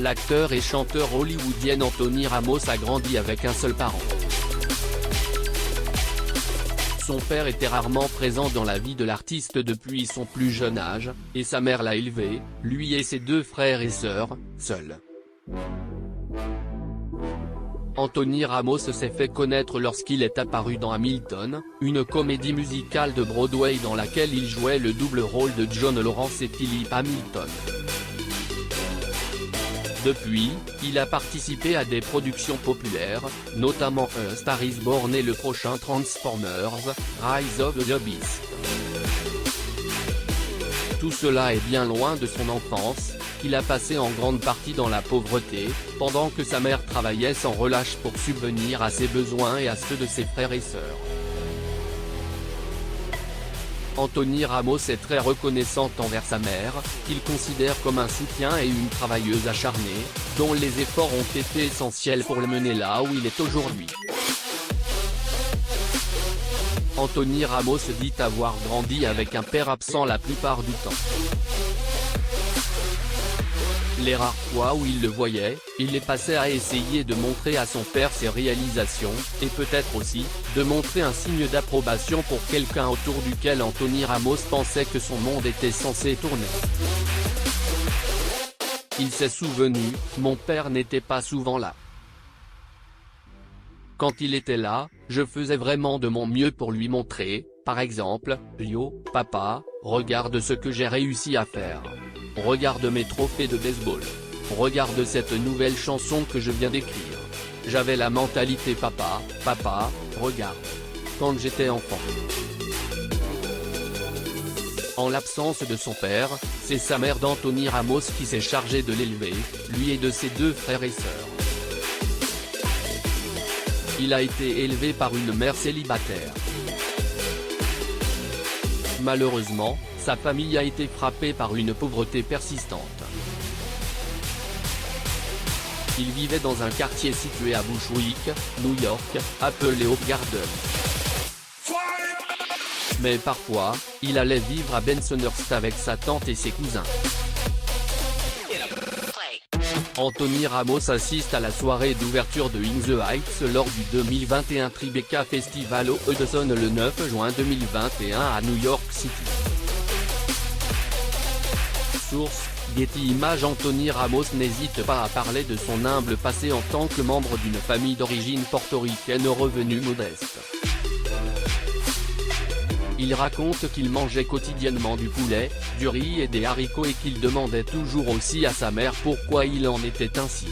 L'acteur et chanteur hollywoodien Anthony Ramos a grandi avec un seul parent. Son père était rarement présent dans la vie de l'artiste depuis son plus jeune âge, et sa mère l'a élevé, lui et ses deux frères et sœurs, seuls. Anthony Ramos s'est fait connaître lorsqu'il est apparu dans Hamilton, une comédie musicale de Broadway dans laquelle il jouait le double rôle de John Lawrence et Philip Hamilton. Depuis, il a participé à des productions populaires, notamment A Star is Born et le prochain Transformers, Rise of the Beast. Tout cela est bien loin de son enfance, qu'il a passé en grande partie dans la pauvreté, pendant que sa mère travaillait sans relâche pour subvenir à ses besoins et à ceux de ses frères et sœurs. Anthony Ramos est très reconnaissante envers sa mère, qu'il considère comme un soutien et une travailleuse acharnée, dont les efforts ont été essentiels pour le mener là où il est aujourd'hui. Anthony Ramos dit avoir grandi avec un père absent la plupart du temps. Les rares fois où il le voyait, il les passait à essayer de montrer à son père ses réalisations, et peut-être aussi, de montrer un signe d'approbation pour quelqu'un autour duquel Anthony Ramos pensait que son monde était censé tourner. Il s'est souvenu, mon père n'était pas souvent là. Quand il était là, je faisais vraiment de mon mieux pour lui montrer, par exemple, Yo, papa, regarde ce que j'ai réussi à faire. Regarde mes trophées de baseball. Regarde cette nouvelle chanson que je viens d'écrire. J'avais la mentalité papa, regarde. Quand j'étais enfant. En l'absence de son père, c'est sa mère d'Anthony Ramos qui s'est chargée de l'élever, lui et de ses deux frères et sœurs. Il a été élevé par une mère célibataire. Malheureusement, sa famille a été frappée par une pauvreté persistante. Il vivait dans un quartier situé à Bushwick, New York, appelé Hope Garden. Mais parfois, il allait vivre à Bensonhurst avec sa tante et ses cousins. Anthony Ramos assiste à la soirée d'ouverture de In the Heights lors du 2021 Tribeca Festival au Hudson le 9 juin 2021 à New York City. Source, Getty Images. Anthony Ramos n'hésite pas à parler de son humble passé en tant que membre d'une famille d'origine portoricaine aux revenus modestes. Il raconte qu'il mangeait quotidiennement du poulet, du riz et des haricots et qu'il demandait toujours aussi à sa mère pourquoi il en était ainsi.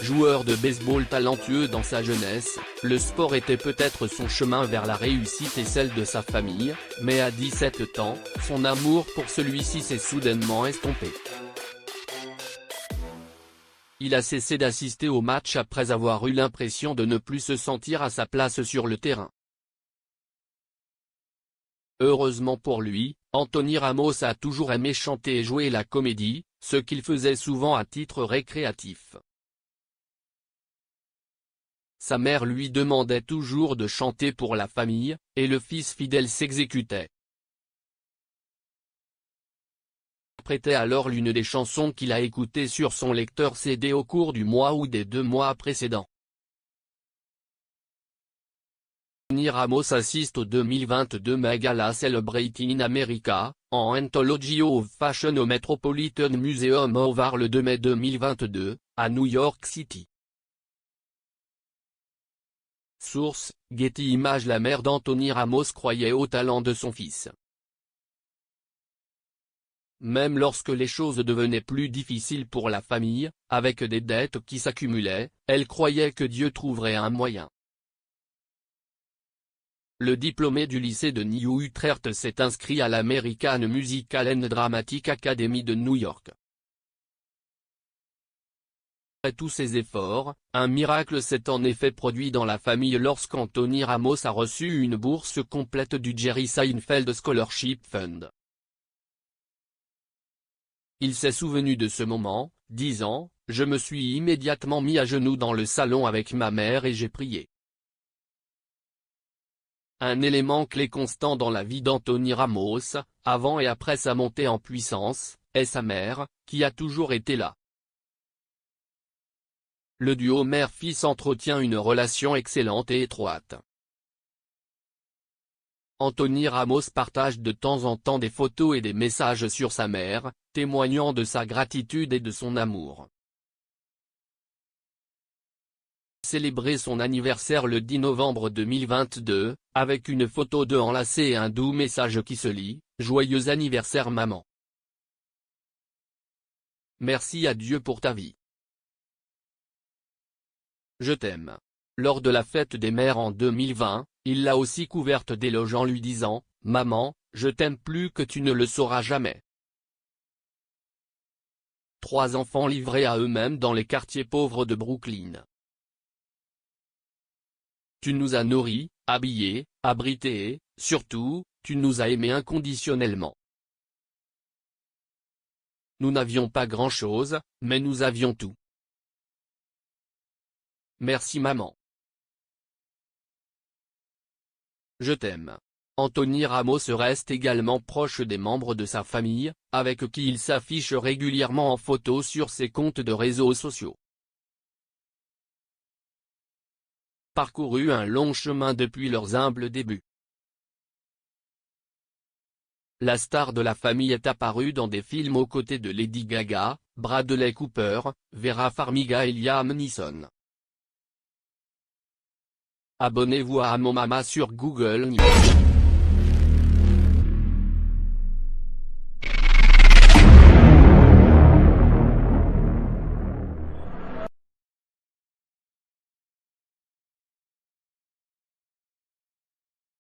Joueur de baseball talentueux dans sa jeunesse, le sport était peut-être son chemin vers la réussite et celle de sa famille, mais à 17 ans, son amour pour celui-ci s'est soudainement estompé. Il a cessé d'assister aux matchs après avoir eu l'impression de ne plus se sentir à sa place sur le terrain. Heureusement pour lui, Anthony Ramos a toujours aimé chanter et jouer la comédie, ce qu'il faisait souvent à titre récréatif. Sa mère lui demandait toujours de chanter pour la famille, et le fils fidèle s'exécutait. Il interprétait alors l'une des chansons qu'il a écoutées sur son lecteur CD au cours du mois ou des 2 mois précédents. Anthony Ramos assiste au 2022 Met Gala Celebrating America, en Anthology of Fashion au Metropolitan Museum of Art le 2 mai 2022, à New York City. Source, Getty Images. La mère d'Anthony Ramos croyait au talent de son fils. Même lorsque les choses devenaient plus difficiles pour la famille, avec des dettes qui s'accumulaient, elle croyait que Dieu trouverait un moyen. Le diplômé du lycée de New Utrecht s'est inscrit à l'American Musical and Dramatic Academy de New York. Après tous ses efforts, un miracle s'est en effet produit dans la famille lorsqu'Anthony Ramos a reçu une bourse complète du Jerry Seinfeld Scholarship Fund. Il s'est souvenu de ce moment, disant « Je me suis immédiatement mis à genoux dans le salon avec ma mère et j'ai prié ». Un élément clé constant dans la vie d'Anthony Ramos, avant et après sa montée en puissance, est sa mère, qui a toujours été là. Le duo mère-fils entretient une relation excellente et étroite. Anthony Ramos partage de temps en temps des photos et des messages sur sa mère, témoignant de sa gratitude et de son amour. Célébré son anniversaire le 10 novembre 2022, avec une photo d'eux enlacés et un doux message qui se lit « Joyeux anniversaire maman. Merci à Dieu pour ta vie. Je t'aime ». Lors de la fête des mères en 2020, il l'a aussi couverte d'éloges en lui disant « Maman, je t'aime plus que tu ne le sauras jamais ». 3 enfants livrés à eux-mêmes dans les quartiers pauvres de Brooklyn. Tu nous as nourris, habillés, abrités, surtout, tu nous as aimés inconditionnellement. Nous n'avions pas grand-chose, mais nous avions tout. Merci maman. Je t'aime. Anthony Ramos reste également proche des membres de sa famille, avec qui il s'affiche régulièrement en photo sur ses comptes de réseaux sociaux. Parcouru un long chemin depuis leurs humbles débuts. La star de la famille est apparue dans des films aux côtés de Lady Gaga, Bradley Cooper, Vera Farmiga et Liam Neeson. Abonnez-vous à Mon Mama sur Google News.